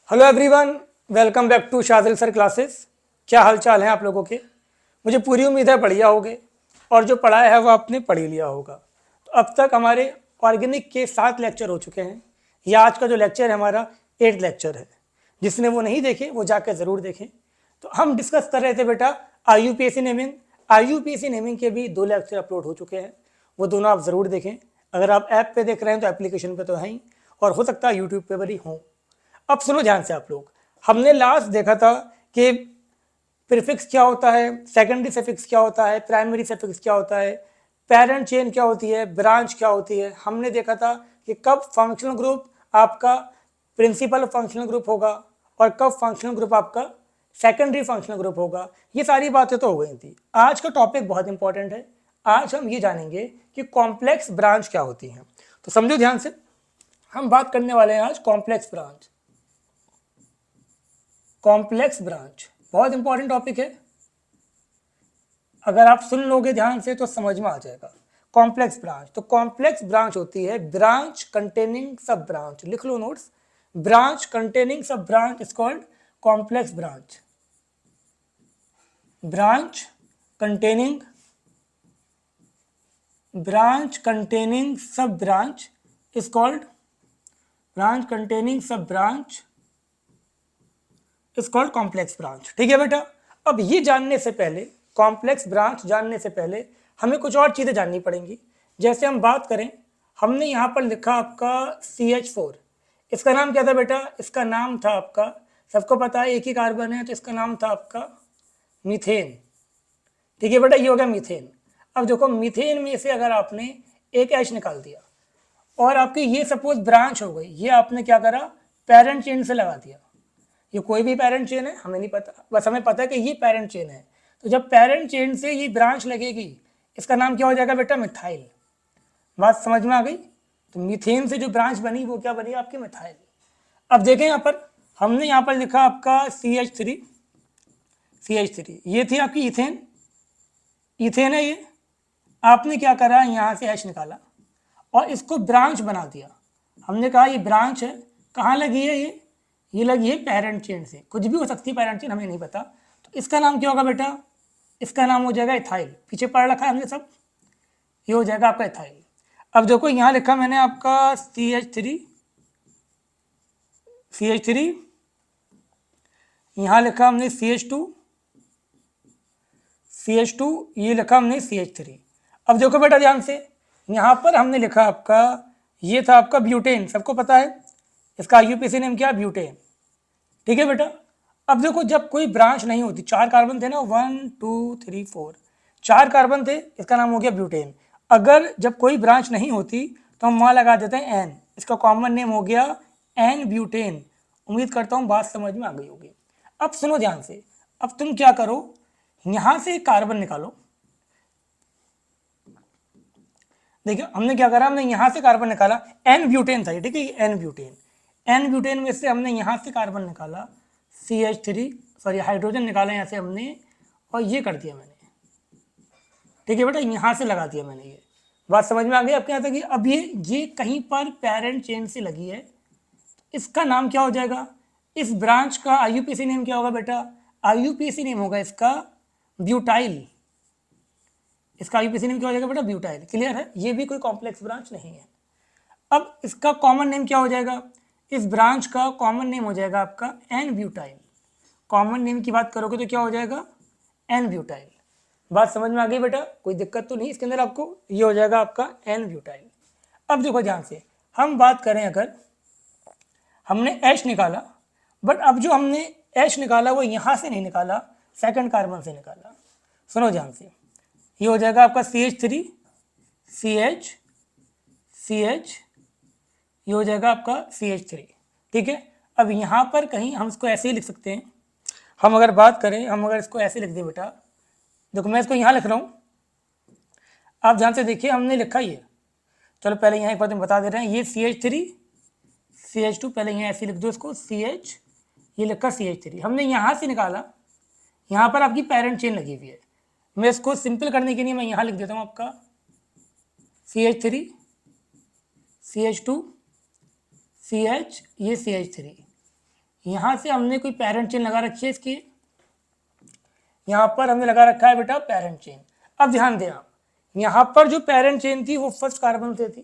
Hello everyone, welcome back to Shajil sir classes. क्या हाल चाल है आप लोगों के? मुझे पूरी उम्मीद है बढ़िया होगे और जो पढ़ाया है वो आपने पढ़ ही लिया होगा। तो अब तक हमारे ऑर्गेनिक के 7 लेक्चर हो चुके हैं। यह आज का जो लेक्चर है हमारा 8th लेक्चर है। जिसने वो नहीं देखे वो जाकर ज़रूर देखें। तो हम डिस्कस कर रहे थे बेटा IUPAC नेमिंग। IUPAC नेमिंग के भी 2 लेक्चर अपलोड हो चुके हैं, वो दोनों आप ज़रूर देखें। अगर आप ऐप पे देख रहे हैं तो एप्लीकेशन पे तो है ही, और हो सकता है यूट्यूब पे भी हों। अब सुनो ध्यान से आप लोग, हमने लास्ट देखा था कि प्रीफिक्स क्या होता है, सेकेंडरी सफिक्स क्या होता है, प्राइमरी सफिक्स क्या होता है, पेरेंट चेन क्या होती है, ब्रांच क्या होती है। हमने देखा था कि कब फंक्शनल ग्रुप आपका प्रिंसिपल फंक्शनल ग्रुप होगा और कब फंक्शनल ग्रुप आपका सेकेंडरी फंक्शनल ग्रुप होगा। ये सारी बातें तो हो गई थी। आज का टॉपिक बहुत इंपॉर्टेंट है। आज हम ये जानेंगे कि कॉम्प्लेक्स ब्रांच क्या होती है। तो समझो ध्यान से, हम बात करने वाले हैं आज कॉम्प्लेक्स ब्रांच। कॉम्प्लेक्स ब्रांच बहुत इंपॉर्टेंट टॉपिक है। अगर आप सुन लोगे ध्यान से तो समझ में आ जाएगा। कॉम्प्लेक्स ब्रांच, तो कॉम्प्लेक्स ब्रांच होती है ब्रांच कंटेनिंग सब ब्रांच। लिख लो notes, branch containing sub branch is called complex branch. Branch containing sub branch is called branch containing sub branch is called complex branch. ठीक है बेटा। अब ये जानने से पहले, कॉम्प्लेक्स ब्रांच जानने से पहले हमें कुछ और चीज़ें जाननी पड़ेंगी। जैसे हम बात करें, हमने यहाँ पर लिखा आपका CH4। इसका नाम क्या था बेटा? इसका नाम था आपका, सबको पता है एक ही कार्बन है तो इसका नाम था आपका मीथेन। ठीक है बेटा, ये हो गया मीथेन। अब देखो, मीथेन में से अगर आपने एक H निकाल दिया और आपकी ये सपोज ब्रांच हो गई, ये आपने क्या करा, पेरेंट चेन से लगा दिया। ये कोई भी पेरेंट चेन है, हमें नहीं पता, बस हमें पता है कि ये पेरेंट चेन है। तो जब पेरेंट चेन से ये ब्रांच लगेगी, इसका नाम क्या हो जाएगा बेटा? मिथाइल। बात समझ में आ गई? तो मीथेन से जो ब्रांच बनी वो क्या बनी? आपकी मिथाइल। अब देखें यहाँ पर, हमने यहाँ पर लिखा आपका CH3। ये थी आपकी इथेन। इथेन है ये। आपने क्या करा, यहाँ से H निकाला और इसको ब्रांच बना दिया। हमने कहा ये ब्रांच है, कहाँ लगी है ये लगी है पेरेंट चेन से। कुछ भी हो सकती है पेरेंट चेन, हमें नहीं पता। तो इसका नाम क्या होगा बेटा? इसका नाम हो जाएगा इथाइल। पीछे पढ़ रखा है हमने सब, ये हो जाएगा आपका इथाइल। अब देखो, यहाँ लिखा मैंने आपका CH3, यहाँ लिखा हमने CH2, ये लिखा हमने CH3। अब देखो बेटा ध्यान से, यहाँ पर हमने लिखा आपका, ये था आपका ब्यूटेन। सबको पता है इसका IUPAC नेम क्या? ब्यूटेन। ठीक है बेटा। अब देखो, जब कोई ब्रांच नहीं होती, 4 कार्बन थे ना, 1 2 3 4, 4 कार्बन थे, इसका नाम हो गया ब्यूटेन। अगर जब कोई ब्रांच नहीं होती तो हम वहाँ लगा देते हैं N, इसका कॉमन नेम हो गया N ब्यूटेन। उम्मीद करता हूँ बात समझ में आ गई होगी। अब सुनो ध्यान से, अब तुम क्या करो, यहाँ से कार्बन निकालो। देखिए हमने क्या करा, हमने यहाँ से कार्बन निकाला, N ब्यूटेन था ये। ठीक है, N ब्यूटेन में से हमने यहाँ से कार्बन निकाला CH3, सॉरी हाइड्रोजन निकाला यहाँ से हमने, और ये कर दिया मैंने। ठीक है बेटा, यहाँ से लगा दिया मैंने। ये बात समझ में आ गई आपके यहाँ तक? अब ये कहीं पर पेरेंट चेन से लगी है, इसका नाम क्या हो जाएगा? इस ब्रांच का IUPAC नेम क्या होगा बेटा? IUPAC नेम होगा इसका ब्यूटाइल। इसका IUPAC नेम क्या हो जाएगा बेटा? ब्यूटाइल। क्लियर है? ये भी कोई कॉम्प्लेक्स ब्रांच नहीं है। अब इसका कॉमन नेम क्या हो जाएगा? इस ब्रांच का कॉमन नेम हो जाएगा आपका N ब्यूटाइल। कॉमन नेम की बात करोगे तो क्या हो जाएगा? N butyl. बात समझ में आ गई बेटा? कोई दिक्कत तो नहीं इसके अंदर आपको? ये हो जाएगा आपका N ब्यूटाइल। अब देखो ध्यान से, हम बात करें, अगर हमने H निकाला, बट अब जो हमने H निकाला वो यहाँ से नहीं निकाला, सेकंड कार्बन से निकाला। सुनो ध्यान से, ये हो जाएगा आपका CH3, CH, ये हो जाएगा आपका CH3। ठीक है। अब यहाँ पर कहीं हम इसको ऐसे ही लिख सकते हैं। हम अगर बात करें, हम अगर इसको ऐसे लिख दें बेटा, देखो मैं इसको यहाँ लिख रहा हूँ, आप ध्यान से देखिए, हमने लिखा ये, चलो पहले यहाँ एक बात हम बता दे रहे हैं, ये CH3, CH2, पहले यहाँ ऐसे लिख दो इसको, CH, ये लिखा CH3। हमने यहाँ से निकाला, यहाँ पर आपकी पेरेंट चेन लगी हुई है। मैं इसको सिंपल करने के लिए मैं यहाँ लिख देता हूँ आपका CH3, CH2, CH, ये CH3, यहाँ से हमने कोई पैरेंट चेन लगा रखी है इसकी, यहाँ पर हमने लगा रखा है बेटा पैरेंट चेन। अब ध्यान दें आप, यहाँ पर जो पैरेंट चेन थी वो फर्स्ट कार्बन से थी,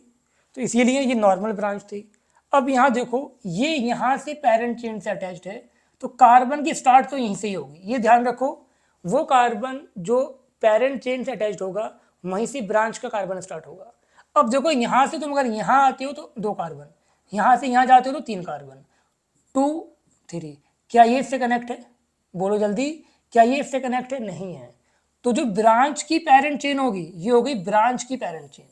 तो इसीलिए ये नॉर्मल ब्रांच थी। अब यहाँ देखो, ये यहाँ से पैरेंट चेन से अटैच्ड है, तो कार्बन की स्टार्ट तो यहीं से ही होगी। ये ध्यान रखो, वो कार्बन जो पैरेंट चेन से अटैच्ड होगा वहीं से ब्रांच का कार्बन स्टार्ट होगा। अब देखो, यहाँ से तुम अगर यहाँ आते हो तो 2 कार्बन, यहाँ से यहाँ जाते हो तो 3 कार्बन, 2 3। क्या ये इससे कनेक्ट है? बोलो जल्दी, क्या ये इससे कनेक्ट है? नहीं है। तो जो ब्रांच की पैरेंट चेन होगी ये हो गई ब्रांच की पैरेंट चेन,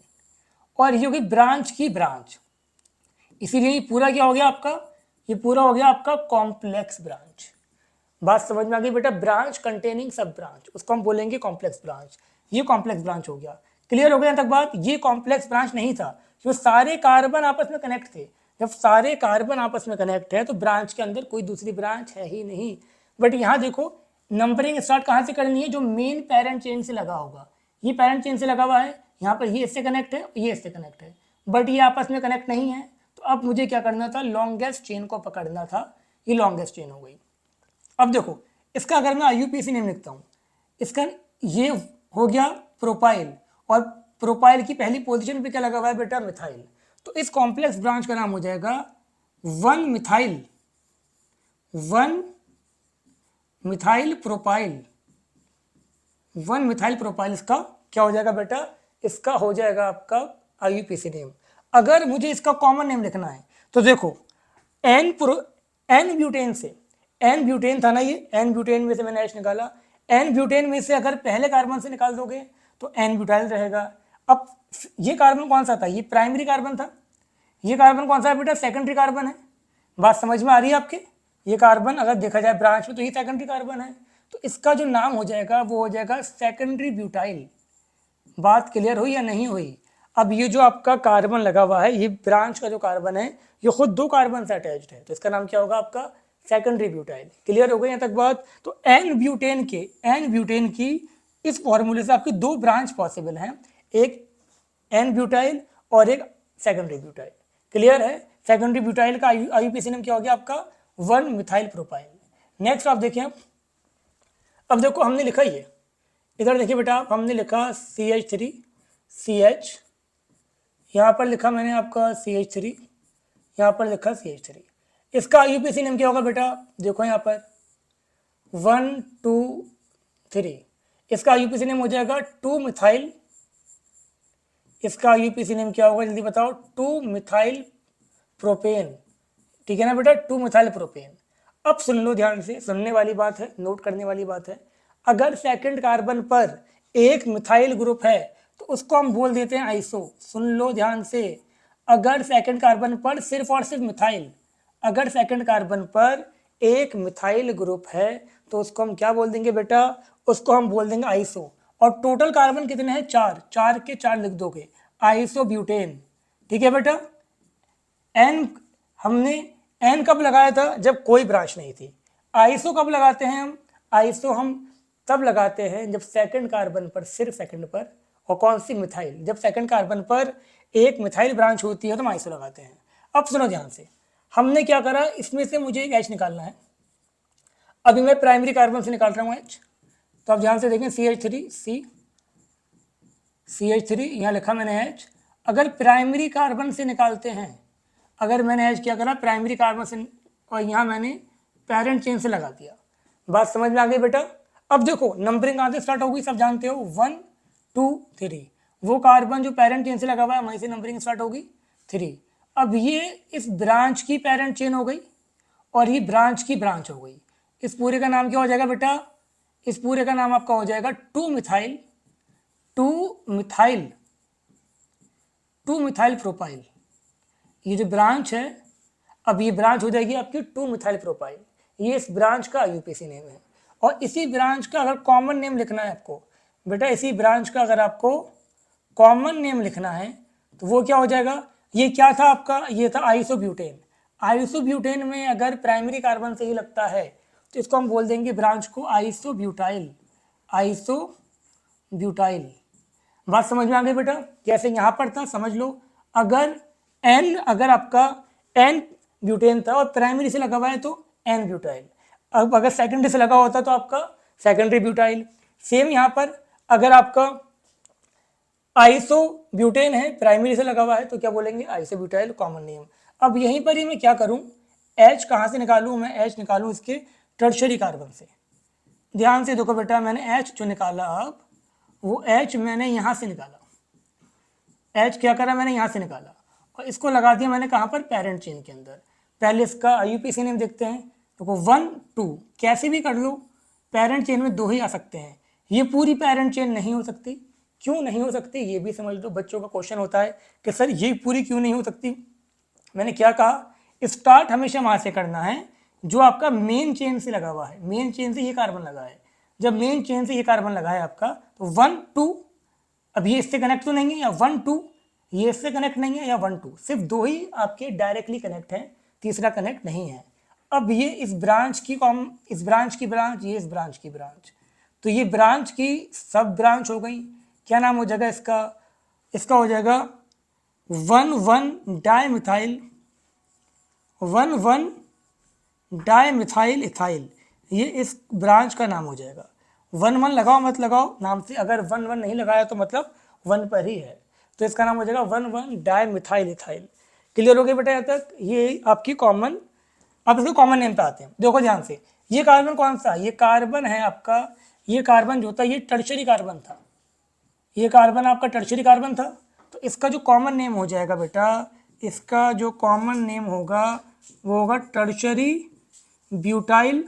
और ये होगी ब्रांच की ब्रांच। इसीलिए ये पूरा क्या हो गया आपका? ये पूरा हो गया आपका कॉम्प्लेक्स ब्रांच। बात समझ में आ गई बेटा? ब्रांच कंटेनिंग सब ब्रांच, उसको हम बोलेंगे कॉम्प्लेक्स ब्रांच। ये कॉम्प्लेक्स ब्रांच हो गया। क्लियर हो गया यहाँ तक बात? ये कॉम्प्लेक्स ब्रांच नहीं था, जो सारे कार्बन आपस में कनेक्ट थे। जब सारे कार्बन आपस में कनेक्ट है तो ब्रांच के अंदर कोई दूसरी ब्रांच है ही नहीं। बट यहाँ देखो, नंबरिंग स्टार्ट कहाँ से करनी है? जो मेन पैरेंट चेन से लगा होगा। ये पैरेंट चेन से लगा हुआ है, यहाँ पर ये इससे कनेक्ट है, ये इससे कनेक्ट है, बट ये आपस में कनेक्ट नहीं है। तो अब मुझे क्या करना था? लॉन्गेस्ट चेन को पकड़ना था। ये लॉन्गेस्ट चेन हो गई। अब देखो, इसका अगर मैं आईयूपीएसी नेम लिखता हूँ, इसका ये हो गया प्रोपाइल, और प्रोपाइल की पहली पोजीशन पे क्या लगा हुआ है बेटा? मिथाइल। तो इस कॉम्प्लेक्स ब्रांच का नाम हो जाएगा 1 methyl, 1 methyl propyl, 1 methyl propyl. इसका क्या हो जाएगा बेटा? इसका हो जाएगा आपका आईयूपीएसी नेम। अगर मुझे इसका कॉमन नेम लिखना है तो देखो, एन ब्यूटेन से, एन ब्यूटेन था ना ये, एन ब्यूटेन में से मैंने एच निकाला, एन ब्यूटेन में से अगर पहले कार्बन से निकाल दोगे तो एन ब्यूटाइल रहेगा। अब ये कार्बन कौन सा था? ये प्राइमरी कार्बन था। ये कार्बन कौन सा है बेटा? सेकेंडरी कार्बन है। बात समझ में आ रही है आपके? ये कार्बन अगर देखा जाए ब्रांच में तो ये सेकेंडरी कार्बन है, तो इसका जो नाम हो जाएगा वो हो जाएगा सेकेंडरी ब्यूटाइल। बात क्लियर हुई या नहीं हुई? अब ये जो आपका कार्बन लगा हुआ है, ये ब्रांच का जो कार्बन है ये खुद 2 कार्बन से अटैच्ड है, तो इसका नाम क्या होगा आपका? Secondary butyl. क्लियर हो गई यहाँ तक बात? तो एन ब्यूटेन की इस फॉर्मूले से आपकी 2 ब्रांच पॉसिबल हैं, एक एन ब्यूटाइल और एक सेकेंडरी ब्यूटाइल। क्लियर है? सेकेंडरी ब्यूटाइल का आईयूपीएसी नेम क्या हो गया आपका? 1 मिथाइल प्रोपाइल। नेक्स्ट आप देखें, अब देखो हमने लिखा ये, इधर देखिए बेटा, हमने लिखा CH3 CH, यहाँ पर लिखा मैंने आपका CH3, यहाँ पर लिखा CH3। इसका आईयूपीएसी नेम क्या होगा बेटा? देखो यहाँ पर 1 2 3, इसका आईयूपीएसी नेम हो जाएगा 2 मिथाइल। इसका आईयूपीएसी नेम क्या होगा जल्दी बताओ? 2 मिथाइल प्रोपेन। ठीक है ना बेटा? 2 मिथाइल प्रोपेन। अब सुन लो ध्यान से, सुनने वाली बात है, नोट करने वाली बात है। अगर सेकंड कार्बन पर एक मिथाइल ग्रुप है तो उसको हम बोल देते हैं आइसो। सुन लो ध्यान से, अगर सेकंड कार्बन पर सिर्फ और सिर्फ मिथाइल, अगर सेकंड कार्बन पर एक मिथाइल ग्रुप है तो उसको हम क्या बोल देंगे बेटा? उसको हम बोल देंगे आइसो। और टोटल कार्बन कितने हैं? 4, 4 के 4 लिख दोगे, आइसो ब्यूटेन। ठीक है बेटा? एन हमने एन कब लगाया था? जब कोई ब्रांच नहीं थी। आइसो कब लगाते हैं हम? आइसो हम तब लगाते हैं जब सेकंड कार्बन पर, सिर्फ सेकंड पर, और कौन सी? मिथाइल। जब सेकंड कार्बन पर एक मिथाइल ब्रांच होती है तो हम आइसो लगाते हैं। अब सुनो ध्यान से, हमने क्या करा, इसमें से मुझे एक एच निकालना है। अभी मैं प्राइमरी कार्बन से निकाल रहा हूँ एच, तो आप ध्यान से देखें, CH3 यहाँ लिखा मैंने एच। अगर प्राइमरी कार्बन से निकालते हैं, अगर मैंने एच क्या करा प्राइमरी कार्बन से, और यहाँ मैंने पैरेंट चेन से लगा दिया। बात समझ में आ गई बेटा? अब देखो नंबरिंग कहाँ से स्टार्ट होगी, सब जानते हो, 1 2 3। वो कार्बन जो पैरेंट चेन से लगा हुआ है वहीं से नंबरिंग स्टार्ट होगी 3। अब ये इस ब्रांच की पैरेंट चेन हो गई और ये ब्रांच की ब्रांच हो गई। इस पूरे का नाम क्या हो जाएगा बेटा? इस पूरे का नाम आपका हो जाएगा 2 मिथाइल प्रोपाइल। ये जो ब्रांच है, अब ये ब्रांच हो जाएगी आपकी 2 मिथाइल प्रोपाइल। ये इस ब्रांच का आईयूपीएसी नेम है। और इसी ब्रांच का अगर कॉमन नेम लिखना है आपको बेटा, इसी ब्रांच का अगर आपको कॉमन नेम लिखना है तो वो क्या हो जाएगा? ये क्या था आपका? ये था आइसोब्यूटेन। आइसोब्यूटेन में अगर प्राइमरी कार्बन से ही लगता है तो इसको हम बोल देंगे ब्रांच को आइसोब्यूटाइल। आइसोब्यूटाइल। बात समझ में आ गई बेटा? जैसे यहाँ पर था, समझ लो, अगर आपका एन ब्यूटेन था और प्राइमरी से लगा हुआ है तो एन ब्यूटाइल। अब अगर सेकेंडरी से लगा होता तो आपका सेकेंडरी ब्यूटाइल। सेम यहाँ पर अगर आपका आइसो ब्यूटेन है, प्राइमरी से लगा हुआ है, तो क्या बोलेंगे, आइसो ब्यूटाइल, कॉमन नेम। अब यहीं पर ही मैं क्या करूं, H कहाँ से निकालूं, मैं H निकालूं इसके टर्शरी कार्बन से। ध्यान से देखो बेटा, मैंने H जो निकाला अब वो H मैंने यहाँ से निकाला, H क्या करा मैंने यहाँ से निकाला और इसको लगा दिया मैंने कहाँ पर, पेरेंट चेन के अंदर। पहले इसका IUPAC नेम देखते हैं, देखो 1 2 कैसे भी कर लो, पेरेंट चेन में 2 ही आ सकते हैं। ये पूरी पेरेंट चेन नहीं हो सकती, क्यों नहीं हो सकती ये भी समझ लो, बच्चों का क्वेश्चन होता है कि सर ये पूरी क्यों नहीं हो सकती। मैंने क्या कहा, स्टार्ट हमेशा वहाँ से करना है जो आपका मेन चेन से लगा हुआ है, मेन चेन से ये कार्बन लगा है। जब मेन चेन से ये कार्बन लगा है आपका, तो 1 2, अब ये इससे कनेक्ट तो नहीं है, या 1 2 ये इससे कनेक्ट नहीं है, या 1 2 सिर्फ 2 ही आपके डायरेक्टली कनेक्ट हैं, तीसरा कनेक्ट नहीं है। अब ये इस ब्रांच की इस ब्रांच की ब्रांच, ये इस ब्रांच की ब्रांच, तो ये ब्रांच की सब ब्रांच हो गई। क्या नाम हो जाएगा इसका, इसका हो जाएगा 1,1 डाइमिथाइल, 1,1 डाइमिथाइल इथाइल, ये इस ब्रांच का नाम हो जाएगा। 1,1 लगाओ मत लगाओ नाम से, अगर 1,1 नहीं लगाया तो मतलब 1 पर ही है, तो इसका नाम हो जाएगा 1,1 डाइमिथाइल इथाइल। क्लियर हो गया बेटा यहाँ तक, ये आपकी कॉमन। अब इसके कॉमन नेम पे आते हैं, देखो ध्यान से, ये कार्बन कौन सा, ये कार्बन है आपका, ये कार्बन जो था ये टर्शरी कार्बन था, ये कार्बन आपका टर्शरी कार्बन था। तो इसका जो कॉमन नेम हो जाएगा बेटा, इसका जो कॉमन नेम होगा वो होगा tertiary butyl,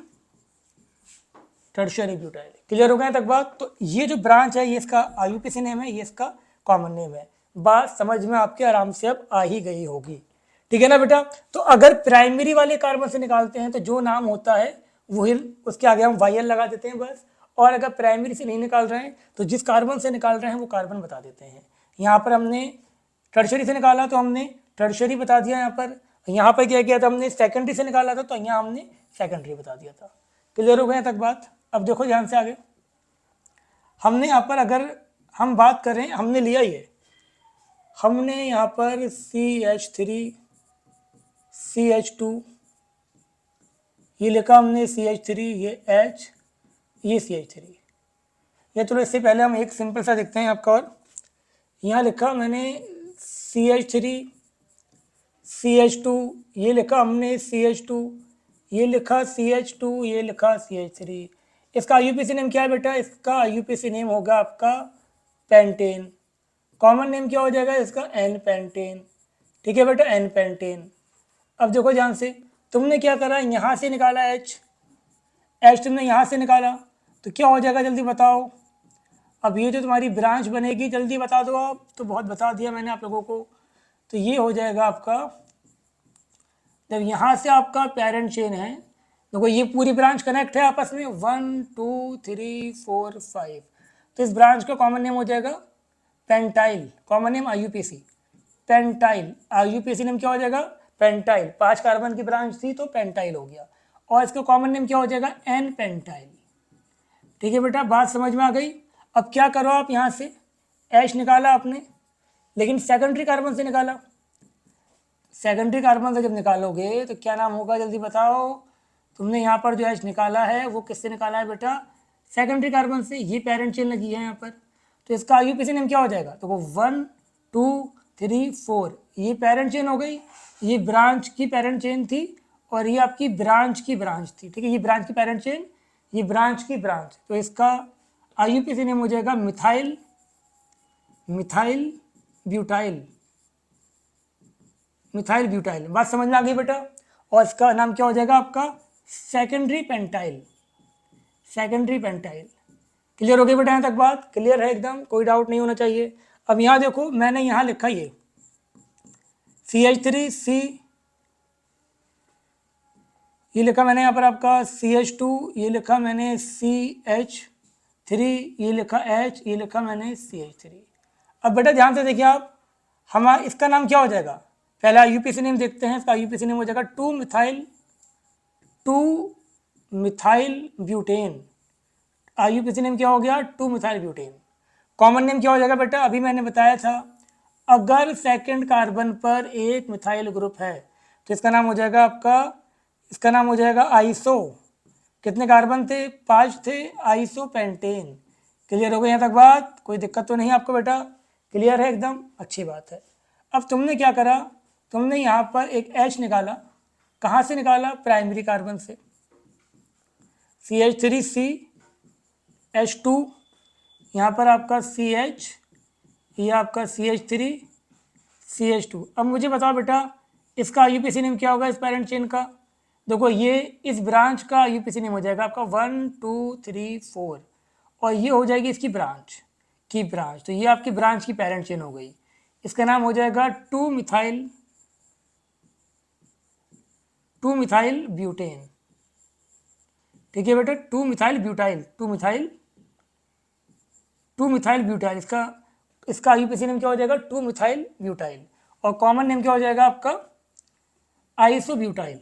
tertiary butyl. Clear हो गया तक बात। तो ये जो ब्रांच है ये इसका IUPAC नेम है, ये इसका कॉमन नेम है। बात समझ में आपके आराम से अब आ ही गई होगी, ठीक है ना बेटा। तो अगर प्राइमरी वाले कार्बन से निकालते हैं तो जो नाम होता है वही, उसके आगे हम YL लगा देते हैं बस। और अगर प्राइमरी से नहीं निकाल रहे हैं तो जिस कार्बन से निकाल रहे हैं वो कार्बन बता देते हैं। यहाँ पर हमने टर्शरी से निकाला तो हमने टर्शरी बता दिया, यहाँ पर क्या किया था हमने, सेकेंडरी से निकाला था तो यहाँ हमने सेकेंडरी बता दिया था। क्लियर हो गया तक बात। अब देखो ध्यान से आगे, हमने यहाँ पर अगर हम बात करें, हमने लिया ये, हमने यहाँ पर CH3 CH2 ये लिखा हमने, CH3 ये H ये CH3, ये चलो इससे पहले हम एक सिंपल सा देखते हैं आपका। और यहाँ लिखा मैंने CH3 CH2 ये लिखा हमने, CH2 ये लिखा, CH2 ये लिखा, CH3। इसका IUPAC नेम क्या है बेटा, इसका IUPAC नेम होगा आपका पेंटेन। कॉमन नेम क्या हो जाएगा इसका, N पेंटेन। ठीक है बेटा, N पेंटेन। अब देखो ध्यान से, तुमने क्या करा, यहाँ से निकाला H तुमने यहाँ से निकाला, तो क्या हो जाएगा जल्दी बताओ। अब ये जो तुम्हारी ब्रांच बनेगी जल्दी बता दो आप, तो बहुत बता दिया मैंने आप लोगों को। तो ये हो जाएगा आपका, जब यहाँ से आपका पेरेंट चेन है, देखो ये पूरी ब्रांच कनेक्ट है आपस में, 1 2 3 4 5, तो इस ब्रांच का कॉमन नेम हो जाएगा pentyl. Common name IUPAC pentyl, IUPAC name क्या हो जाएगा, पेंटाइल। 5 कार्बन की ब्रांच थी तो पेंटाइल हो गया। और इसका कॉमन नेम क्या हो जाएगा, N पेंटाइल। ठीक है बेटा, बात समझ में आ गई। अब क्या करो आप, यहाँ से H निकाला आपने, लेकिन सेकेंडरी कार्बन से निकाला। सेकेंडरी कार्बन से जब निकालोगे तो क्या नाम होगा जल्दी बताओ। तुमने यहाँ पर जो H निकाला है वो किससे निकाला है बेटा, सेकेंडरी कार्बन से। ये पेरेंट चेन लगी है यहाँ पर, तो इसका IUPAC नेम क्या हो जाएगा, तो वो 1 2 3 4 ये पेरेंट चेन हो गई, ये ब्रांच की पेरेंट चेन थी, और ये आपकी ब्रांच की ब्रांच थी। ठीक है, ये ब्रांच की पेरेंट चेन, ये ब्रांच की ब्रांच, तो इसका IUPAC नेम हो जाएगा methyl, methyl butyl, methyl butyl. बात समझ में आ गई बेटा। और इसका नाम क्या हो जाएगा आपका, secondary pentyl, secondary pentyl. Clear हो गई बेटा, यहाँ तक बात क्लियर है एकदम, कोई डाउट नहीं होना चाहिए। अब यहाँ देखो, मैंने यहाँ लिखा ये CH3C, ये लिखा मैंने यहाँ पर आपका CH2, ये लिखा मैंने CH3, ये लिखा H, ये लिखा मैंने CH3। अब बेटा ध्यान से देखिए आप, हमारा इसका नाम क्या हो जाएगा, पहला IUPAC नेम देखते हैं। इसका IUPAC नेम हो जाएगा 2 मिथाइल ब्यूटेन। IUPAC नेम क्या हो गया, 2 मिथाइल ब्यूटेन। कॉमन नेम क्या हो जाएगा बेटा, अभी मैंने बताया था, अगर सेकंड कार्बन पर एक मिथाइल ग्रुप है तो इसका नाम हो जाएगा आपका इसका नाम हो जाएगा आइसो। कितने कार्बन थे? 5 थे, आइसो पेंटेन। क्लियर हो गई यहाँ तक बात? कोई दिक्कत तो नहीं आपको बेटा? क्लियर है एकदम? अच्छी बात है। अब तुमने क्या करा, तुमने यहाँ पर एक H निकाला। कहाँ से निकाला? प्राइमरी कार्बन से। CH3 H2, यहाँ पर आपका CH, ये आपका CH3 CH2। अब मुझे बताओ बेटा, इसका IUPAC नेम क्या होगा इस पैरेंट चेन का? देखो ये इस ब्रांच का IUPAC नेम हो जाएगा आपका 1 2 3 4, और ये हो जाएगी इसकी ब्रांच की ब्रांच। तो ये आपकी ब्रांच की पैरेंट चेन हो गई। इसका नाम हो जाएगा 2 मिथाइल ब्यूटेन। ठीक है बेटा, 2 मिथाइल ब्यूटाइल, 2 मिथाइल ब्यूटाइल। इसका IUPAC नेम क्या हो जाएगा? 2 मिथाइल ब्यूटाइल। और कॉमन नेम क्या हो जाएगा आपका? आइसोब्यूटाइल।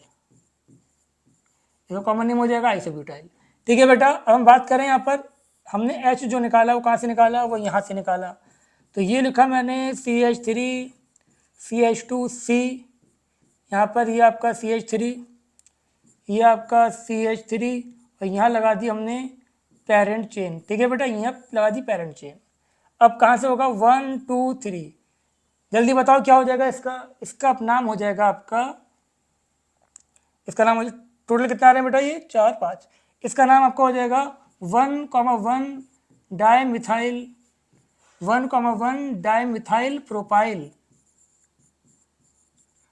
इसका कॉमन नेम हो जाएगा आइसोब्यूटाइल। ठीक है बेटा, अब हम बात करें यहाँ पर, हमने H जो निकाला वो कहाँ से निकाला? वो यहाँ से निकाला। तो ये लिखा मैंने CH3 CH2C, यहाँ पर ये आपका CH3, ये आपका CH3, और यहाँ लगा दी हमने पेरेंट चेन। ठीक है बेटा, यहाँ लगा दी पेरेंट चेन। अब कहाँ से होगा? 1 2 3। जल्दी बताओ क्या हो जाएगा इसका? इसका नाम हो जाएगा आपका, इसका नाम हो जाएगा, टोटल कितना आ रहे हैं बेटा? ये 4 5। इसका नाम आपका हो जाएगा 1,1 डाइमिथाइल, 1,1 डाइमिथाइल प्रोपाइल।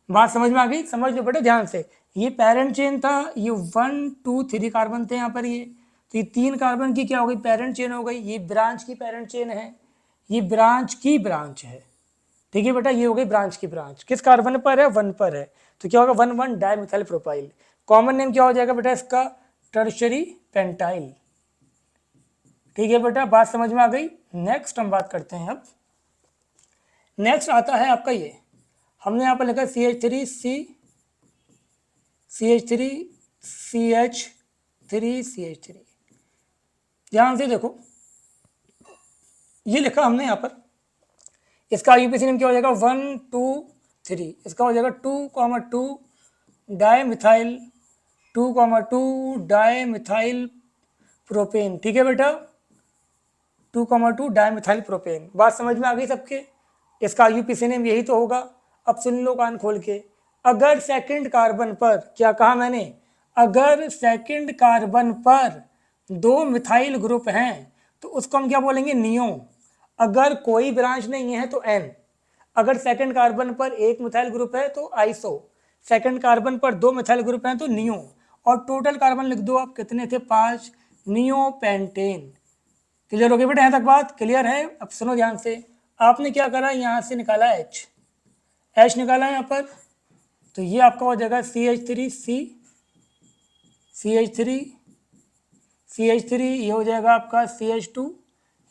बात समझ में आ गई? समझ लो बेटा ध्यान से। ये पेरेंट चेन था, ये 1 2 3 कार्बन थे यहाँ पर ये। तो ये 3 कार्बन की क्या हो गई? पेरेंट चेन हो गई। ये ब्रांच की पेरेंट चेन है, ये ब्रांच की ब्रांच है। ठीक है बेटा, ये हो गई ब्रांच की ब्रांच। किस कार्बन पर है? 1 पर है। तो क्या होगा? 1,1 डाइमिथाइल प्रोपाइल। कॉमन नेम क्या हो जाएगा बेटा इसका? Tertiary pentyl. ठीक है बेटा, बात समझ में आ गई? नेक्स्ट हम बात करते हैं। अब नेक्स्ट आता है आपका ये, हमने यहाँ पर लिखा CH3 ध्यान से देखो, ये लिखा हमने यहाँ पर। इसका IUPAC नेम क्या हो जाएगा? 1 2 3। इसका हो जाएगा 2,2 डाइमिथाइल, 2,2 डाइमिथाइल प्रोपेन। ठीक है बेटा, 2,2 डाइमिथाइल प्रोपेन। बात समझ में आ गई सबके? इसका IUPAC नेम यही तो होगा। अब सुन लो कान खोल के, अगर सेकंड कार्बन पर, क्या कहा मैंने? अगर सेकंड कार्बन पर 2 मिथाइल ग्रुप हैं तो उसको हम क्या बोलेंगे? नियो। अगर कोई ब्रांच नहीं है तो एन। अगर सेकंड कार्बन पर 1 मिथाइल ग्रुप है तो आइसो, सेकंड कार्बन पर 2 मिथाइल ग्रुप हैं तो नियो। और टोटल कार्बन लिख दो आप, कितने थे? 5, नियो पेंटेन। क्लियर हो गई बेटा? यहाँ तक बात क्लियर है? अब सुनो ध्यान से, आपने क्या करा? यहाँ से निकाला H निकाला यहाँ पर। तो ये आपका हो जाएगा CH3, ये हो जाएगा आपका CH2।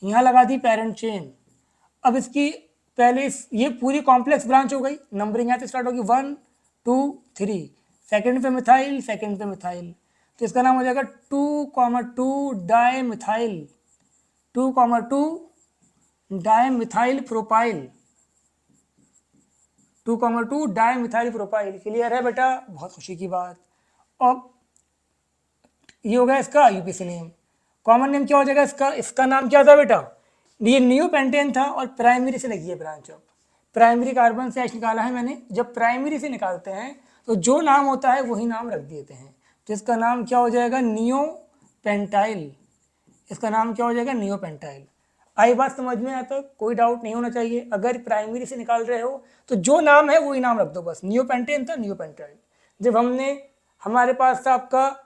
यहाँ लगा दी पेरेंट चेन। अब इसकी पहले ये पूरी कॉम्प्लेक्स ब्रांच हो गई। नंबरिंग यहाँ से स्टार्ट होगी 1 2 3, सेकंड पे मिथाइल, सेकंड पे मिथाइल। तो इसका नाम हो जाएगा 2,2 dimethyl, 2,2 dimethyl propyl, 2,2 dimethyl propyl. Clear है बेटा? बहुत खुशी की बात। अब ये हो गया इसका IUPAC नेम। कॉमन नेम क्या हो जाएगा इसका? इसका नाम क्या था बेटा? ये न्यू पेंटेन था, और प्राइमरी से लगी है ब्रांच। अब प्राइमरी कार्बन से H निकाला है मैंने। जब प्राइमरी से निकालते हैं तो जो नाम होता है वही नाम रख देते हैं। तो इसका नाम क्या हो जाएगा? Neo pentyl. इसका नाम क्या हो जाएगा? Neo pentyl. आई बात समझ में? आता कोई डाउट नहीं होना चाहिए। अगर प्राइमरी से निकाल रहे हो तो जो नाम है वही नाम रख दो बस। नियो पेंटेन था, नियो पेंटाइल। जब हमारे पास था आपका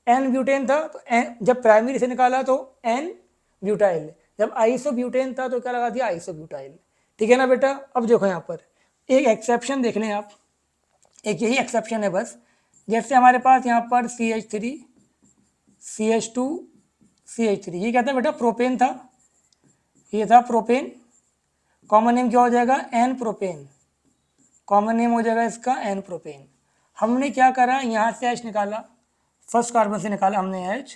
एन ब्यूटेन था, तो जब प्राइमरी से निकाला तो एन ब्यूटाइल। जब आइसो ब्यूटेन था तो क्या लगा दिया? Iso butyl. ठीक है ना बेटा? अब देखो यहाँ पर एक एक्सेप्शन देख लें आप, एक यही एक्सेप्शन है बस। जैसे हमारे पास यहाँ पर CH3 CH2 CH3, ये क्या था बेटा? प्रोपेन था, ये था प्रोपेन। कॉमन नेम क्या हो जाएगा? N propane. कॉमन नेम हो जाएगा इसका एन प्रोपेन। हमने क्या करा? यहाँ से H निकाला, फर्स्ट कार्बन से निकाला हमने H।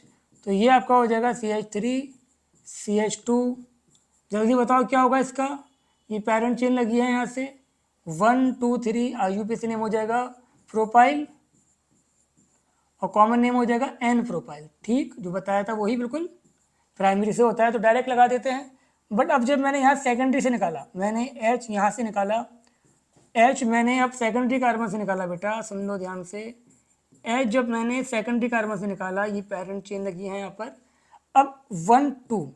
तो ये आपका हो जाएगा CH3 CH2। जल्दी बताओ क्या होगा इसका? ये पेरेंट चेन लगी है यहाँ से 1 2 3, IUPAC नेम हो जाएगा प्रोपाइल। और कॉमन नेम हो जाएगा एन प्रोपाइल। ठीक, जो बताया था वही बिल्कुल, प्राइमरी से होता है तो डायरेक्ट लगा देते हैं। बट अब जब मैंने यहाँ सेकेंडरी से निकाला, मैंने एच यहाँ से निकाला, एच मैंने अब सेकेंडरी कार्बन से निकाला, बेटा सुन लो ध्यान से, एच जब मैंने सेकेंडरी कार्बन से निकाला, ये पेरेंट चेन लगी है यहाँ पर। अब 1 2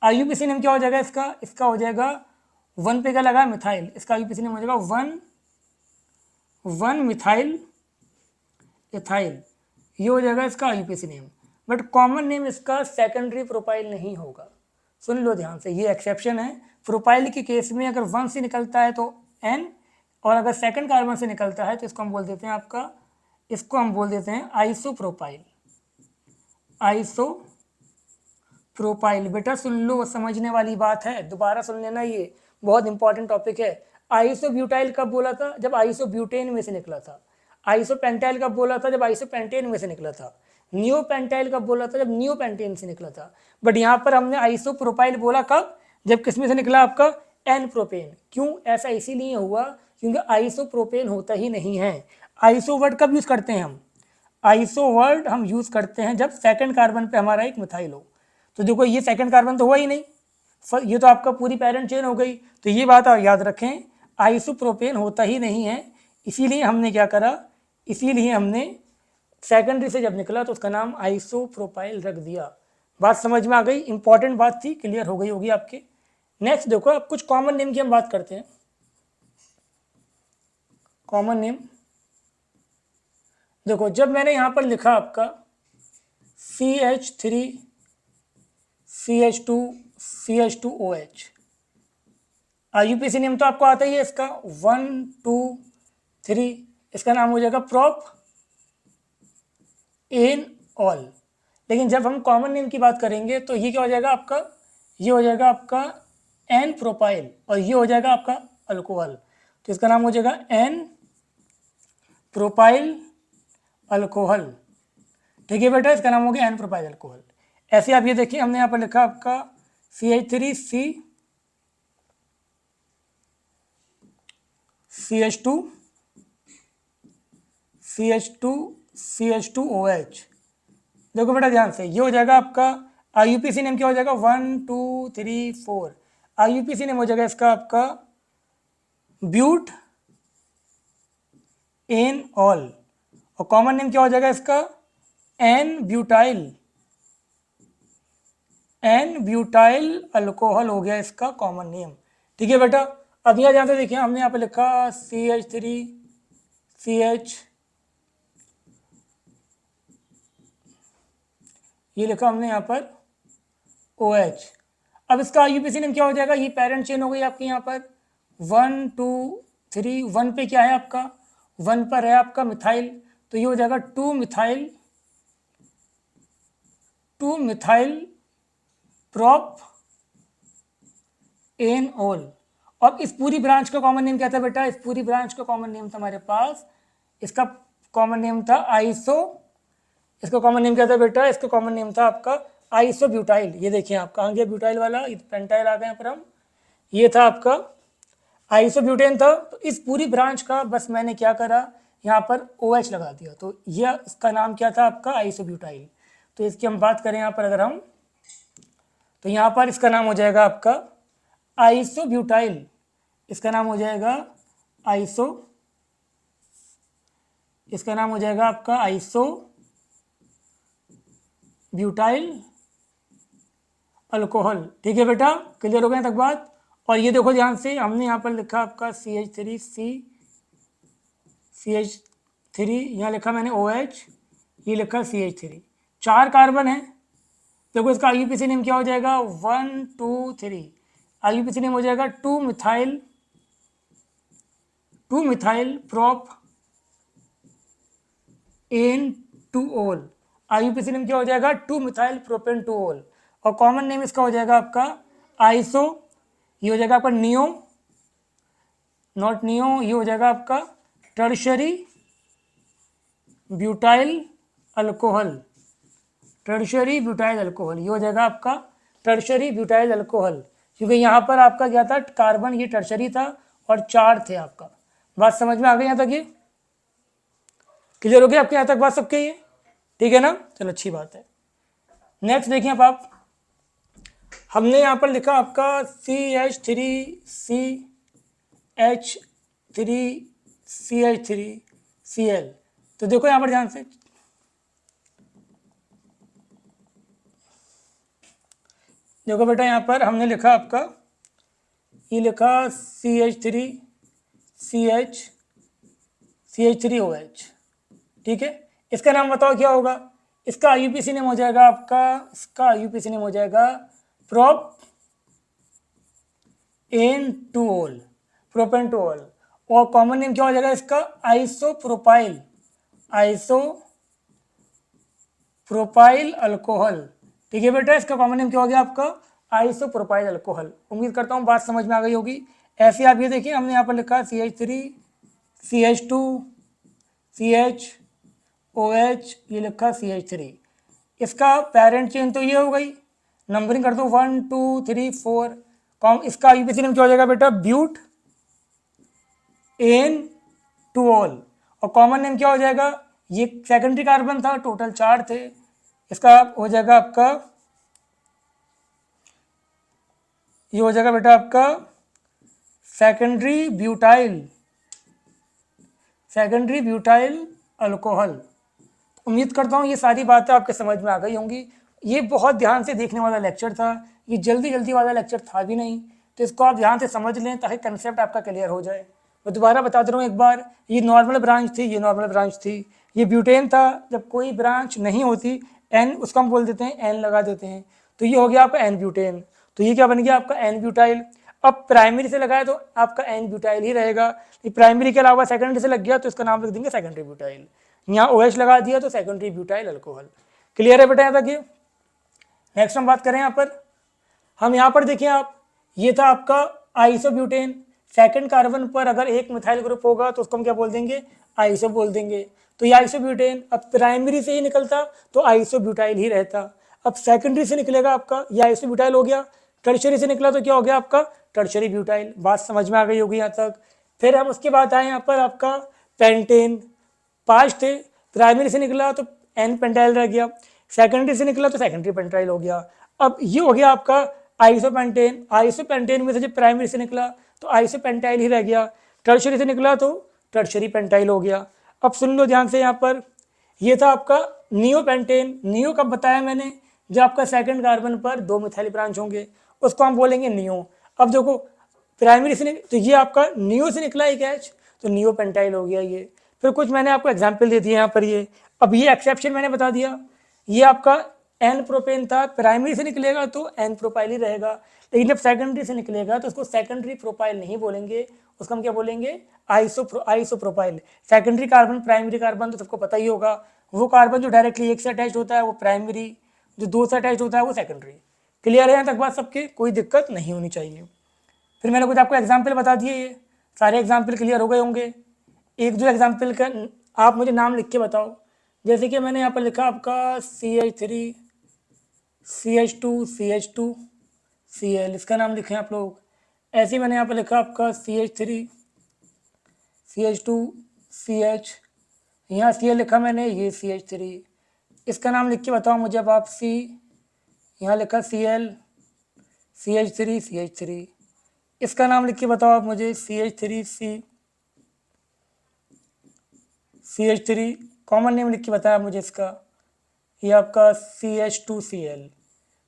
आईयूपीसी नेम क्या हो जाएगा इसका, इसका हो जाएगा 1 पे क्या लगा, मिथाइल, इसका आईयूपीसी नेम हो जाएगा 1 मिथाइल इथाइल, ये हो जाएगा इसका IUPAC name. But common name इसका सेकेंडरी प्रोपाइल नहीं होगा, सुन लो ध्यान से, ये एक्सेप्शन है। प्रोपाइल के केस में अगर 1 से निकलता है तो एन, और अगर सेकंड कार्बन से निकलता है तो इसको हम बोल देते हैं आपका, इसको हम बोल देते हैं आइसोप्रोपाइल। आइसोप्रोपाइल बेटा सुन लो, समझने वाली बात है, दोबारा सुन लेना, ये बहुत इंपॉर्टेंट टॉपिक है। आइसोब्यूटाइल कब बोला था, जब आइसोब्यूटेन में से निकला था। आइसोपेंटाइल कब बोला था, जब आइसोपेंटेन में से निकला था। नियोपेंटाइल कब बोला था, जब नियोपेंटेन से निकला था। बट यहाँ पर हमने आइसोप्रोपाइल बोला कब, जब किसमें से निकला आपका, एन प्रोपेन। क्यों ऐसा इसीलिए हुआ क्योंकि आइसोप्रोपेन होता ही नहीं है। आइसो वर्ड कब यूज करते हैं हम, आइसो वर्ड हम यूज करते हैं जब सेकंड कार्बन पे हमारा एक मिथाइल हो। तो देखो ये सेकंड कार्बन तो हुआ ही नहीं, ये तो आपका पूरी पेरेंट चेन हो गई। तो ये बात आप याद रखें, आइसोप्रोपेन होता ही नहीं है, इसीलिए हमने क्या करा, इसीलिए हमने सेकेंडरी से जब निकला तो उसका नाम आइसोप्रोपाइल रख दिया। बात समझ में आ गई, इंपॉर्टेंट बात थी, क्लियर हो गई होगी आपके। नेक्स्ट देखो, अब कुछ कॉमन नेम की हम बात करते हैं। कॉमन नेम देखो, जब मैंने यहां पर लिखा आपका CH3 CH2 CH2OH, IUPAC name तो आपको आता ही है इसका 1 2 3, इसका नाम हो जाएगा प्रोप एन ऑल। लेकिन जब हम कॉमन नेम की बात करेंगे तो ये क्या हो जाएगा आपका, ये हो जाएगा आपका एन प्रोपाइल, और ये हो जाएगा आपका अल्कोहल। तो इसका नाम हो जाएगा एन प्रोपाइल अल्कोहल। ठीक है बेटा, इसका नाम हो गया एन प्रोपाइल अल्कोहल। ऐसे आप ये देखिए, हमने यहाँ पर लिखा आपका CH3 CH2OH। देखो बेटा ध्यान से, ये हो जाएगा आपका आईयूपीसी नेम क्या हो जाएगा, 1 2 3 4। आईयूपीसी नेम हो जाएगा इसका आपका ब्यूट एन ऑल, और कॉमन नेम क्या हो जाएगा इसका एन ब्यूटाइल अल्कोहल हो गया इसका कॉमन नेम। ठीक है बेटा, अब यहाँ जहाँ से देखिए, हमने यहाँ पे लिखा CH3 CH, ये लिखा हमने यहाँ पर OH। अब इसका आईयूपीसी नेम क्या हो जाएगा, ये पेरेंट चेन हो गई आपकी यहाँ पर 1 2 3। 1 पे क्या है आपका, 1 पर है आपका मिथाइल, तो ये हो जाएगा 2 मिथाइल प्रोप एन ऑल। अब इस पूरी ब्रांच का कॉमन नेम क्या था बेटा, इस पूरी ब्रांच का कॉमन नेम था हमारे पास, इसका कॉमन नेम था आइसो, इसका कॉमन नेम क्या था बेटा, इसका कॉमन नेम था आपका आइसोब्यूटाइल। ये देखिए आप कहाँ गया ब्यूटाइल वाला, पेंटाइल आ गए यहाँ पर हम, ये था आपका आइसोब्यूटेन था। तो इस पूरी ब्रांच का बस मैंने क्या करा, यहाँ पर OH लगा दिया, तो यह इसका नाम क्या था आपका आइसोब्यूटाइल। तो इसकी हम बात करें यहाँ पर अगर हम, तो यहाँ पर इसका नाम हो जाएगा आपका आइसोब्यूटाइल, इसका नाम हो जाएगा इसका नाम हो जाएगा आपका आइसोब्यूटाइल अल्कोहल। ठीक है बेटा, क्लियर हो गया तक बात। और ये देखो ध्यान से, हमने यहाँ पर लिखा आपका CH3 यहाँ लिखा मैंने OH, ये लिखा CH3, 4 कार्बन है। देखो इसका आईयूपीसी नेम क्या हो जाएगा, 1 2 3। आईयूपीसी नेम हो जाएगा 2 methyl propan 2 ol. IUPAC name क्या हो जाएगा, 2 मिथाइल प्रोपेन 2 ऑल। और कॉमन नेम इसका हो जाएगा आपका आइसो, ये हो जाएगा आपका नियो, नॉट नियो, ये हो जाएगा आपका tertiary butyl alcohol. Tertiary butyl alcohol, ये हो जाएगा आपका टर्शरी ब्यूटाइल अल्कोहल, क्योंकि यहाँ पर आपका क्या था, कार्बन ये टर्शरी था और 4 थे आपका। बात समझ में आ गई यहाँ तक, ये क्लियर हो गया आपके यहाँ तक बात सबके ये। ठीक है ना, चलो अच्छी बात है। नेक्स्ट देखिए अब आप, हमने यहाँ पर लिखा आपका CH3CH3CL। तो देखो यहाँ पर ध्यान से, देखो बेटा यहाँ पर हमने लिखा आपका, ये लिखा CH3OH, ठीक है। इसका नाम बताओ क्या होगा, इसका IUPAC नेम हो जाएगा आपका, इसका IUPAC नेम हो जाएगा प्रोपेनटोल, प्रोपेनटोल। और कॉमन नेम क्या हो जाएगा इसका, आइसोप्रोपाइल, आइसोप्रोपाइल अल्कोहल। ठीक है बेटा, इसका कॉमन नेम क्या हो गया आपका, आइसोप्रोपाइल अल्कोहल। उम्मीद करता हूँ बात समझ में आ गई होगी। ऐसे आप ये देखिए, हमने यहाँ पर लिखा CH3 CH2 CHOH, ये लिखा CH3। इसका पेरेंट चेन तो ये हो गई, नंबरिंग कर दो 1 2 3 4। इसका IUPAC नेम क्या हो जाएगा बेटा, ब्यूट एन टूओल। और कॉमन नेम क्या हो जाएगा, ये सेकेंडरी कार्बन था, टोटल 4 थे, इसका हो जाएगा आपका, ये हो जाएगा बेटा आपका सेकेंडरी ब्यूटाइल अल्कोहल। उम्मीद करता हूँ ये सारी बातें आपके समझ में आ गई होंगी। ये बहुत ध्यान से देखने वाला लेक्चर था, ये जल्दी जल्दी वाला लेक्चर था भी नहीं, तो इसको आप ध्यान से समझ लें ताकि कंसेप्ट आपका क्लियर हो जाए। मैं दोबारा बता दे रहा हूँ एक बार, ये नॉर्मल ब्रांच थी, ये नॉर्मल ब्रांच थी, ये ब्यूटेन था। जब कोई ब्रांच नहीं होती एन, उसको हम बोल देते हैं एन लगा देते हैं, तो ये हो गया आपका एन ब्यूटेन। तो ये क्या बन गया आपका एन ब्यूटाइल। अब प्राइमरी से लगाए तो आपका एन ब्यूटाइल ही रहेगा, प्राइमरी के अलावा सेकेंडरी से लग गया तो इसका नाम लिख देंगे सेकेंडरी ब्यूटाइल। यहाँ OH लगा दिया तो सेकेंडरी ब्यूटाइल अल्कोहल। क्लियर है बेटा यहाँ तक ये। नेक्स्ट हम बात करें यहाँ पर, हम यहाँ पर देखिए आप, ये था आपका आइसोब्यूटेन। सेकंड कार्बन पर अगर एक मिथाइल ग्रुप होगा तो उसको हम क्या बोल देंगे, आइसो बोल देंगे। तो ये आइसोब्यूटेन, अब प्राइमरी से ही निकलता तो आइसोब्यूटाइल ही रहता। अब सेकेंडरी से निकलेगा आपका, ये आइसोब्यूटाइल हो गया। टर्शरी से निकला तो क्या हो गया आपका, टर्शरी ब्यूटाइल। बात समझ में आ गई होगी यहाँ तक। फिर हम उसके बाद आए यहाँ पर आपका पेंटेन, 5 थे, प्राइमरी से निकला तो एन पेंटाइल रह गया, सेकेंडरी से निकला तो सेकेंडरी पेंटाइल हो गया। अब ये हो गया आपका आइसोपेंटेन। आइसोपेंटेन में से जब प्राइमरी से निकला तो आइसोपेंटाइल ही रह गया, टर्शरी से निकला तो टर्शरी पेंटाइल हो गया। अब सुन लो ध्यान से यहाँ पर, ये था आपका नियोपेंटेन। नियो कब बताया मैंने, जब आपका सेकंड कार्बन पर 2 मिथाइल ब्रांच होंगे उसको हम बोलेंगे नियो। अब देखो प्राइमरी से तो ये आपका नियो से निकला एक एच, तो नियो पेंटाइल हो गया ये। फिर कुछ मैंने आपको एग्जाम्पल दे दिए यहाँ पर ये। अब ये एक्सेप्शन मैंने बता दिया, ये आपका एन प्रोपेन था, प्राइमरी से निकलेगा तो एन प्रोपाइल ही रहेगा, लेकिन जब सेकेंडरी से निकलेगा तो उसको सेकेंडरी प्रोपाइल नहीं बोलेंगे, उसको हम क्या बोलेंगे, isopropyl. Secondary carbon, primary carbon तो सबको पता ही होगा, वो कार्बन जो डायरेक्टली एक से अटैच होता है वो प्राइमरी, जो 2 से अटैच होता है वो सेकेंडरी। क्लियर है यहाँ तक बात सबके, कोई दिक्कत नहीं होनी चाहिए। फिर मैंने कुछ आपको एग्जाम्पल बता दिए, ये सारे एग्जाम्पल क्लियर हो गए होंगे। एक दो एग्जाम्पल का आप मुझे नाम लिख के बताओ। जैसे कि मैंने यहाँ पर लिखा आपका CH3 CH2 CH2 Cl, इसका नाम लिखें आप लोग। ऐसे ही मैंने यहाँ पर लिखा आपका CH3 CH2 CH, यहाँ Cl लिखा मैंने, ये CH3, इसका नाम लिख के बताओ मुझे अब आप। C, यहाँ लिखा Cl CH3 CH3, इसका नाम लिख के बताओ आप मुझे, CH3C CH3, कॉमन नेम लिख के बताया मुझे इसका, ये आपका CH2Cl।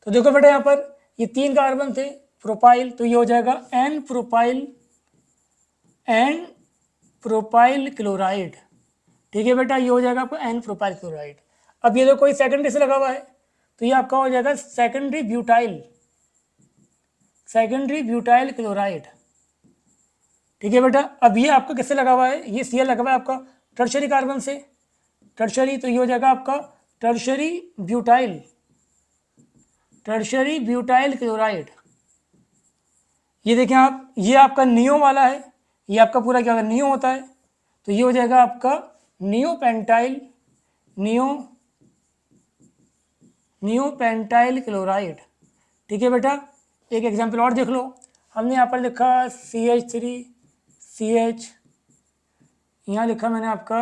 तो देखो बेटा यहाँ पर ये 3 कार्बन थे प्रोपाइल, तो ये हो जाएगा एन प्रोपाइल क्लोराइड। ठीक है बेटा, ये हो जाएगा आपका एन प्रोपाइल क्लोराइड। अब ये जो कोई सेकेंडरी से लगा हुआ है तो ये आपका हो जाएगा सेकेंडरी ब्यूटाइल क्लोराइड। ठीक है बेटा, अब ये आपका किससे लगा हुआ है, ये Cl लगा हुआ है आपका टर्शरी कार्बन से, टर्शरी, तो ये हो जाएगा आपका टर्शरी ब्यूटाइल क्लोराइड। ये देखें आप, ये आपका नियो वाला है, ये आपका पूरा क्या होगा, नियो होता है, तो ये हो जाएगा आपका नियोपेंटाइल क्लोराइड। ठीक है बेटा, एक एग्जांपल और देख लो। हमने यहाँ पर लिखा CH3CH, यहाँ लिखा मैंने आपका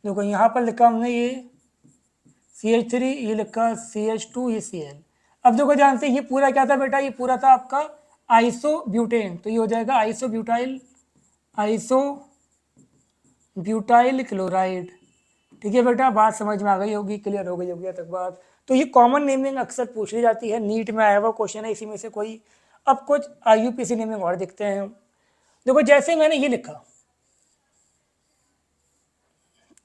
देखो यहाँ पर लिखा हमने ये CH3, ये लिखा CH2, ये Cl। अब देखो जानते ये पूरा क्या था बेटा, ये पूरा था आपका आइसोब्यूटेन, तो ये हो जाएगा आइसोब्यूटाइल क्लोराइड। ठीक है बेटा, बात समझ में आ गई होगी, क्लियर हो गई होगी तक बात। तो ये कॉमन नेमिंग अक्सर पूछ ली जाती है, नीट में आया हुआ क्वेश्चन है इसी में से कोई। अब कुछ IUPAC नेमिंग और दिखते हैं। देखो जैसे मैंने ये लिखा,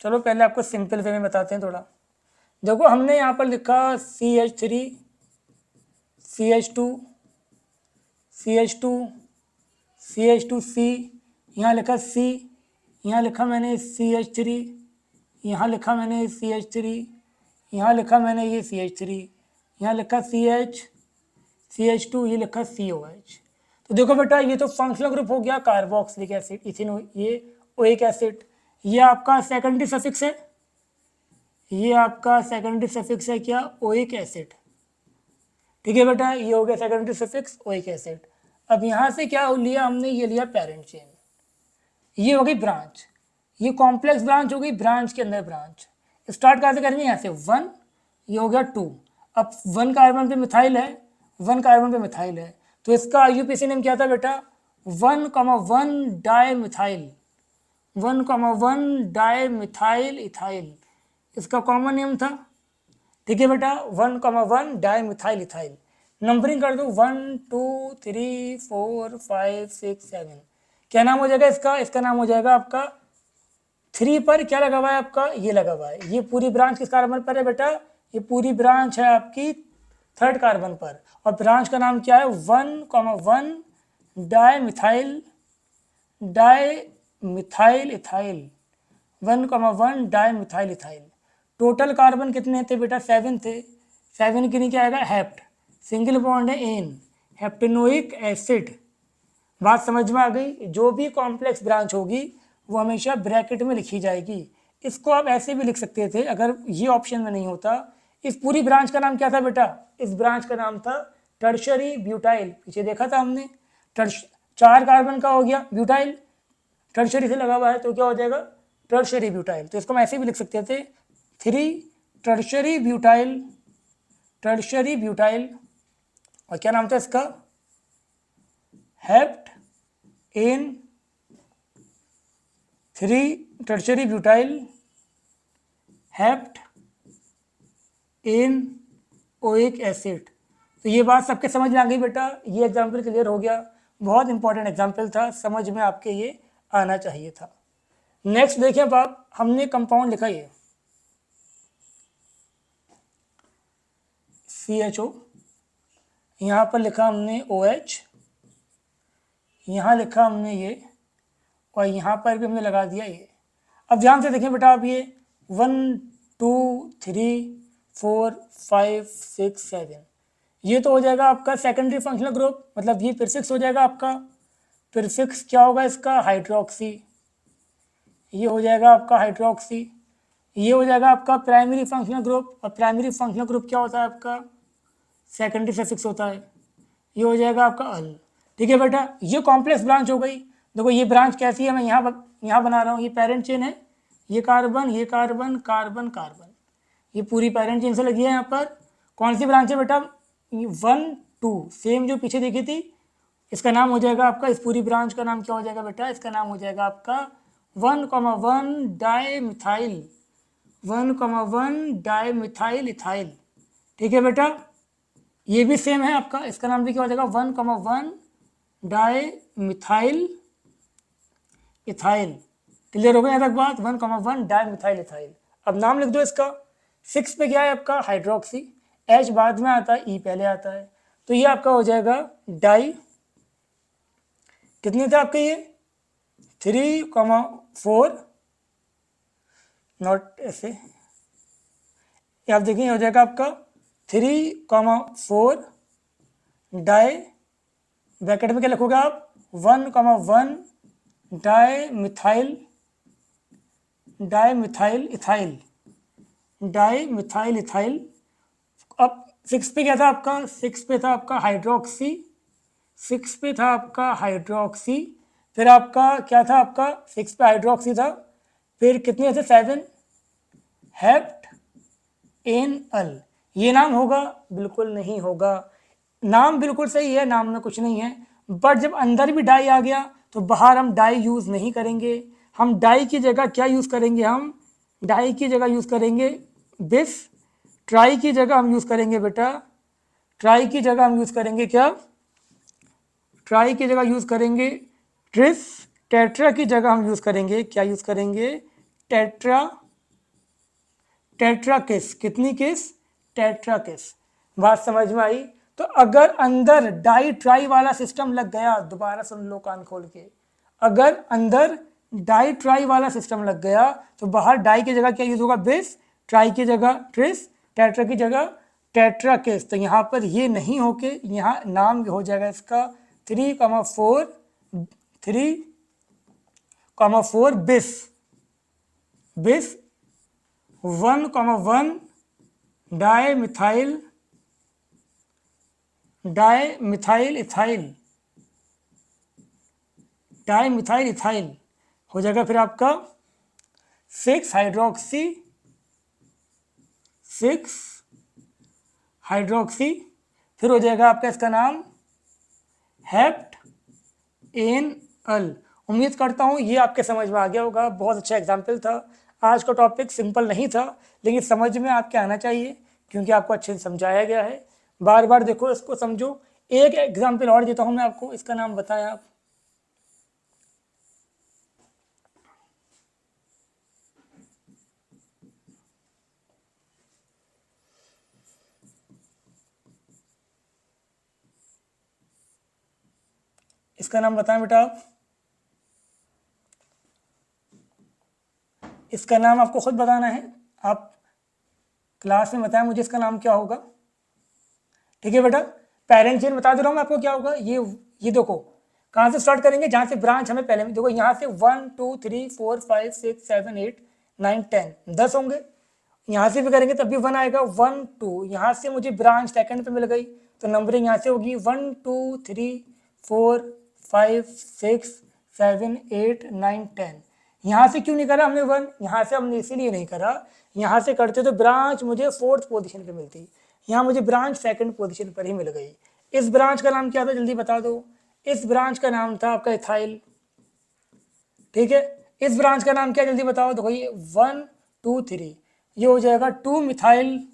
चलो पहले आपको सिंपल वे में बताते हैं थोड़ा। देखो हमने यहाँ पर लिखा CH3, CH2, CH2, CH2C, यहाँ लिखा C, यहाँ लिखा मैंने CH3, यहाँ लिखा मैंने CH3, यहाँ लिखा मैंने ये CH3, यहाँ लिखा CH2, ये लिखा COH। तो देखो बेटा ये तो फंक्शनल ग्रुप हो गया कार्बोक्सिलिक एसिड, इथिनो, ये ओइक एसिड। ये आपका सेकेंडरी सफिक्स है, ये आपका सेकेंडरी सफिक्स है क्या, ओइक एसिड। ठीक है बेटा, ये हो गया सेकेंडरी सफिक्स ओइक एसिड। अब यहाँ से क्या लिया हमने, ये लिया पेरेंट चेन, ये हो गई ब्रांच, ये कॉम्प्लेक्स ब्रांच हो गई, ब्रांच के अंदर ब्रांच। स्टार्ट कैसे करेंगे, यहाँ से 1, ये हो गया 2। अब 1 कार्बन पे मिथाइल है, 1 कार्बन पे मिथाइल है, तो इसका IUPAC नेम क्या था बेटा, 1,1 di methyl, 1,1 di methyl ethyl, इसका कॉमन नेम था। ठीक है बेटा, 1,1 डाई मिथाइल इथाइल। नंबरिंग कर दो 1 2 3 4 5 6 7। क्या नाम हो जाएगा इसका, इसका नाम हो जाएगा आपका 3 पर क्या लगा हुआ है आपका, ये लगा हुआ है। ये पूरी ब्रांच किस कार्बन पर है बेटा, ये पूरी ब्रांच है आपकी 3rd कार्बन पर, और ब्रांच का नाम क्या है 1,1 di methyl ethyl, 1,1 di methyl ethyl. Total carbon कितने थे बेटा, 7 थे। 7 के नीचे आएगा हेप्ट, सिंगल बॉन्ड है एन, हेप्टेनोइक एसिड। बात समझ में आ गई। जो भी कॉम्प्लेक्स ब्रांच होगी वो हमेशा ब्रैकेट में लिखी जाएगी। इसको आप ऐसे भी लिख सकते थे अगर ये ऑप्शन में नहीं होता। इस पूरी ब्रांच का नाम क्या था बेटा, इस ब्रांच का नाम था टर्शरी ब्यूटाइल। पीछे देखा था हमने, 4 कार्बन का हो गया ब्यूटाइल, टर्शरी से लगा हुआ है तो क्या हो जाएगा, टर्शरी ब्यूटाइल। तो इसको हम ऐसे भी लिख सकते थे 3 टर्शरी ब्यूटाइल, और क्या नाम था इसका, heptan 3 tertiary butyl heptan oic acid. तो ये बात सबके समझ में आ गई बेटा, ये एग्जाम्पल क्लियर हो गया। बहुत इंपॉर्टेंट एग्जाम्पल था, समझ में आपके ये आना चाहिए था। नेक्स्ट देखिए अब आप, हमने कंपाउंड लिखा ये CHO, यहाँ पर लिखा हमने OH, यहाँ लिखा हमने ये, और यहाँ पर भी हमने लगा दिया ये। अब ध्यान से देखें बेटा आप, ये 1 2 3 4 5 6 7, ये तो हो जाएगा आपका सेकेंडरी फंक्शनल ग्रुप, मतलब ये प्रीफिक्स हो जाएगा आपका। प्रीफिक्स क्या होगा इसका, हाइड्रोक्सी, ये हो जाएगा आपका हाइड्रोक्सी। ये हो जाएगा आपका प्राइमरी फंक्शनल ग्रुप, और प्राइमरी फंक्शनल ग्रुप क्या होता है आपका, सेकेंडरी सफिक्स होता है, ये हो जाएगा आपका अल। ठीक है बेटा, ये कॉम्प्लेक्स ब्रांच हो गई। देखो ये ब्रांच कैसी है, मैं यहाँ बना रहा हूँ, ये पेरेंट चेन है, ये कार्बन, ये कार्बन, कार्बन, कार्बन, ये पूरी पेरेंट चेन से लगी है। यहाँ पर कौन सी ब्रांच है बेटा, 1 2, सेम जो पीछे देखी थी। इसका नाम हो जाएगा आपका, इस पूरी ब्रांच का नाम क्या हो जाएगा बेटा, इसका नाम हो जाएगा आपका 1,1 di methyl, 1,1 di methyl ethyl. ठीक है बेटा, ये भी सेम है आपका, इसका नाम भी क्या हो जाएगा 1,1 डाई मिथाइल इथाइल। क्लियर हो गया यहाँ तक बात, 1,1 डाई मिथाइल इथाइल। अब नाम लिख दो इसका। 6 पे क्या है आपका, हाइड्रोक्सी, H बाद में आता है, E पहले आता है, तो ये आपका हो जाएगा डाई। कितने थे आपके ये 3,4, नॉट ऐसे, आप देखिए हो जाएगा आपका 3,4 डाई, ब्रैकेट में क्या लिखोगे आप, 1,1 di methyl ethyl, di methyl ethyl. अब 6 पे क्या था आपका, 6 पे था आपका हाइड्रोक्सी, 6 पे था आपका हाइड्रोक्सी। फिर आपका क्या था आपका, 6 पे हाइड्रोक्सी था, फिर कितने थे 7, हेप्ट एन अल, ये नाम होगा? बिल्कुल नहीं होगा। नाम बिल्कुल सही है, नाम में कुछ नहीं है, बट जब अंदर भी डाई आ गया तो बाहर हम डाई यूज नहीं करेंगे। हम डाई की जगह क्या यूज करेंगे? हम डाई की जगह यूज करेंगे बिस। ट्राई की जगह हम यूज करेंगे बेटा, ट्राई की जगह हम यूज करेंगे क्या? ट्राई की जगह यूज करेंगे ट्रिस। टेट्रा की जगह हम यूज करेंगे क्या? यूज करेंगे टेट्रा। टेट्रा किस, कितनी किस? टेट्रा किस। बात समझ में आई? तो अगर अंदर डाई ट्राई वाला सिस्टम लग गया, दोबारा सुन लो कान खोल के, अगर अंदर डाई ट्राई वाला सिस्टम लग गया तो बाहर डाई की जगह क्या यूज होगा? बिस। ट्राई की जगह ट्रिस, टेट्रा की जगह टेट्रा किस। तो यहाँ पर ये नहीं होके यहाँ नाम हो जाएगा इसका 3,4 3,4 बिस। बिस 1,1 di methyl ethyl, di methyl ethyl हो जाएगा फिर आपका 6 हाइड्रोक्सी, 6 हाइड्रोक्सी। फिर हो जाएगा आपका इसका नाम हेप्ट एन अल। उम्मीद करता हूँ ये आपके समझ में आ गया होगा। बहुत अच्छा एग्जाम्पल था। आज का टॉपिक सिंपल नहीं था, लेकिन समझ में आपके आना चाहिए क्योंकि आपको अच्छे से समझाया गया है। बार बार देखो, इसको समझो। एक एग्जाम्पल और देता हूँ मैं आपको, इसका नाम बताएं आप। इसका नाम बताएं बेटा आप। इसका नाम आपको खुद बताना है। आप क्लास में बताएं मुझे इसका नाम क्या होगा। ठीक है बेटा, पेरेंट चेन बता दे रहा हूँ मैं आपको क्या होगा। ये देखो, कहाँ से स्टार्ट करेंगे? जहाँ से ब्रांच हमें पहले में, देखो यहाँ से 1 2 3 4 5 6 7 8 9 10 10 होंगे। यहाँ से भी करेंगे तब भी 1 आएगा। 1 2, यहाँ से मुझे ब्रांच सेकंड पे मिल गई तो नंबरिंग यहाँ से होगी 1 2 3 4 5 6 7 8 9 10। यहाँ से क्यों नहीं करा हमने 1? यहाँ से हमने इसीलिए नहीं करा, यहाँ से करते तो ब्रांच मुझे 4th पोजीशन पे मिलती, यहाँ मुझे ब्रांच 2nd पोजीशन पर ही मिल गई। इस ब्रांच का नाम क्या था जल्दी बता दो। इस ब्रांच का नाम था आपका इथाइल। ठीक है, इस ब्रांच का नाम क्या जल्दी बताओ। देखो ये 1 2 3, ये हो जाएगा 2 मिथाइल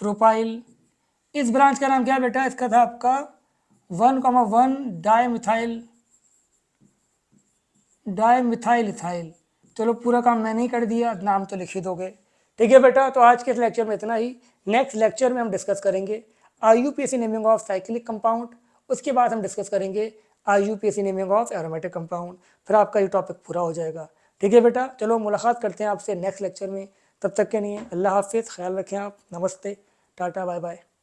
प्रोपाइल। इस ब्रांच का नाम क्या बेटा? इसका था आपका 1,1 डाई मिथाइल इथाइल। चलो पूरा काम मैंने ही कर दिया, नाम तो लिख ही दोगे। ठीक है बेटा, तो आज के इस लेक्चर में इतना ही। नेक्स्ट लेक्चर में हम डिस्कस करेंगे IUPAC naming of cyclic compound. उसके बाद हम डिस्कस करेंगे IUPAC naming of aromatic compound. फिर आपका ये टॉपिक पूरा हो जाएगा। ठीक है बेटा, चलो मुलाकात करते हैं आपसे नेक्स्ट लेक्चर में। तब तक के लिए अल्लाह हाफिज़, ख्याल रखें आप। नमस्ते, टाटा, बाय बाय।